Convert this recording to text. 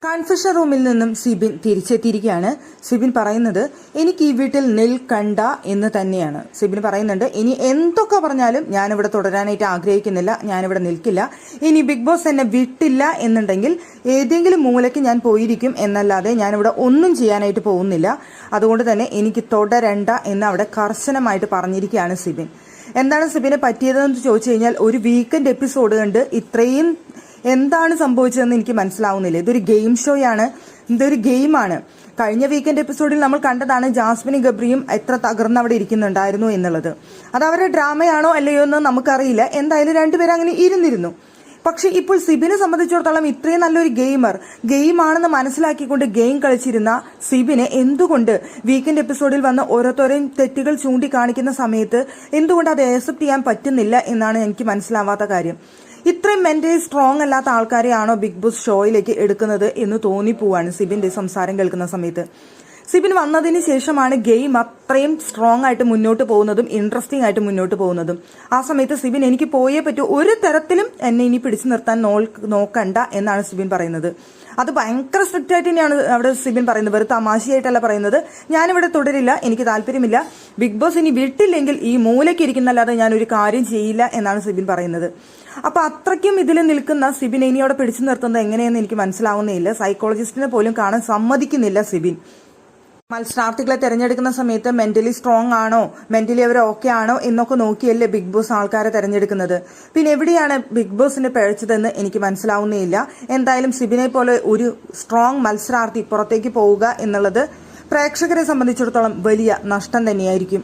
Confession റൂമിൽ നിന്നും സിബിൻ തിരിച്ചെത്തിയിരിക്കുകയാണ്. സിബിൻ പറയുന്നത് എനിക്ക് ഈ വീട്ടിൽ നിൽക്കണ്ട എന്ന് തന്നെയാണ്. സിബിൻ പറയുന്നുണ്ട്, ഇനി എന്തൊക്കെ പറഞ്ഞാലും ഞാനിവിടെ തുടരാനായിട്ട് ആഗ്രഹിക്കുന്നില്ല, ഞാനിവിടെ നിൽക്കില്ല. ഇനി ബിഗ് ബോസ് എന്നെ വിട്ടില്ല എന്നുണ്ടെങ്കിൽ ഏതെങ്കിലും മൂലയ്ക്ക് ഞാൻ പോയിരിക്കും എന്നല്ലാതെ ഞാനിവിടെ ഒന്നും ചെയ്യാനായിട്ട് പോകുന്നില്ല. അതുകൊണ്ട് തന്നെ എനിക്ക് തുടരണ്ട എന്ന് അവിടെ കർശനമായിട്ട് പറഞ്ഞിരിക്കുകയാണ് സിബിൻ. എന്താണ് സിബിനെ പറ്റിയതെന്ന് ചോദിച്ചു കഴിഞ്ഞാൽ, ഒരു വീക്കെൻഡ് എപ്പിസോഡ് കണ്ട് ഇത്രയും എന്താണ് സംഭവിച്ചതെന്ന് എനിക്ക് മനസ്സിലാവുന്നില്ല. ഇതൊരു ഗെയിം ഷോയാണ്, ഇതൊരു ഗെയിമാണ്. കഴിഞ്ഞ വീക്കെൻഡ് എപ്പിസോഡിൽ നമ്മൾ കണ്ടതാണ് ജാസ്മിനും ഗബ്രിയും എത്ര തകർന്ന് അവിടെ ഇരിക്കുന്നുണ്ടായിരുന്നു എന്നുള്ളത്. അത് അവരുടെ ഡ്രാമയാണോ അല്ലയോ എന്ന് നമുക്കറിയില്ല. എന്തായാലും രണ്ടുപേരും അങ്ങനെ ഇരുന്നിരുന്നു. പക്ഷെ ഇപ്പോൾ സിബിനെ സംബന്ധിച്ചിടത്തോളം ഇത്രയും നല്ലൊരു ഗെയിമാണെന്ന് മനസ്സിലാക്കിക്കൊണ്ട് ഗെയിം കളിച്ചിരുന്ന സിബിനെ എന്തുകൊണ്ട് വീക്കെൻഡ് എപ്പിസോഡിൽ വന്ന് ഓരോരുത്തരെയും തെറ്റുകൾ ചൂണ്ടിക്കാണിക്കുന്ന സമയത്ത് എന്തുകൊണ്ട് അത് ആക്സെപ്റ്റ് ചെയ്യാൻ പറ്റുന്നില്ല എന്നാണ് എനിക്ക് മനസ്സിലാവാത്ത കാര്യം. ഇത്രയും മെന്റലി സ്ട്രോങ് അല്ലാത്ത ആൾക്കാരെയാണോ ബിഗ് ബോസ് ഷോയിലേക്ക് എടുക്കുന്നത് എന്ന് തോന്നിപ്പോവാണ് സിബിന്റെ സംസാരം കേൾക്കുന്ന സമയത്ത്. സിബിൻ വന്നതിന് ശേഷമാണ് ഗെയിം അത്രയും സ്ട്രോങ് ആയിട്ട് മുന്നോട്ട് പോകുന്നതും ഇൻട്രസ്റ്റിംഗ് ആയിട്ട് മുന്നോട്ട് പോകുന്നതും. ആ സമയത്ത് സിബിൻ എനിക്ക് പോയേ പറ്റൂ, ഒരു തരത്തിലും എന്നെ ഇനി പിടിച്ചു നിർത്താൻ നോക്കണ്ട എന്നാണ് സിബിൻ പറയുന്നത്. അത് ഭയങ്കര സ്ട്രിക്റ്റ് ആയിട്ട് തന്നെയാണ് അവിടെ സിബിൻ പറയുന്നത്. വെറുതെ തമാശയായിട്ടല്ല പറയുന്നത്. ഞാനിവിടെ തുടരില്ല, എനിക്ക് താല്പര്യമില്ല, ബിഗ് ബോസ് ഇനി വിട്ടില്ലെങ്കിൽ ഈ മൂലയ്ക്ക് ഇരിക്കുന്നല്ലാതെ ഞാനൊരു കാര്യം ചെയ്യില്ല എന്നാണ് സിബിൻ പറയുന്നത്. അപ്പൊ അത്രയ്ക്കും ഇതിൽ നിൽക്കുന്ന സിബിനെ ഇനി അവിടെ പിടിച്ചു നിർത്തുന്നത് എങ്ങനെയെന്ന് എനിക്ക് മനസ്സിലാവുന്നേയില്ല. സൈക്കോളജിസ്റ്റിനെ പോലും കാണാൻ സമ്മതിക്കുന്നില്ല സിബിൻ. മത്സരാർത്ഥികളെ തെരഞ്ഞെടുക്കുന്ന സമയത്ത് മെന്റലി സ്ട്രോങ് ആണോ, മെന്റലി അവർ ഓക്കെ ആണോ എന്നൊക്കെ നോക്കിയല്ലേ ബിഗ് ബോസ് ആൾക്കാരെ തെരഞ്ഞെടുക്കുന്നത്. പിന്നെ എവിടെയാണ് ബിഗ് ബോസിന്റെ പിഴച്ചതെന്ന് എനിക്ക് മനസ്സിലാവുന്നേയില്ല. എന്തായാലും സിബിനെ പോലെ ഒരു സ്ട്രോങ് മത്സരാർത്ഥി പുറത്തേക്ക് പോവുക എന്നുള്ളത് പ്രേക്ഷകരെ സംബന്ധിച്ചിടത്തോളം വലിയ നഷ്ടം തന്നെയായിരിക്കും.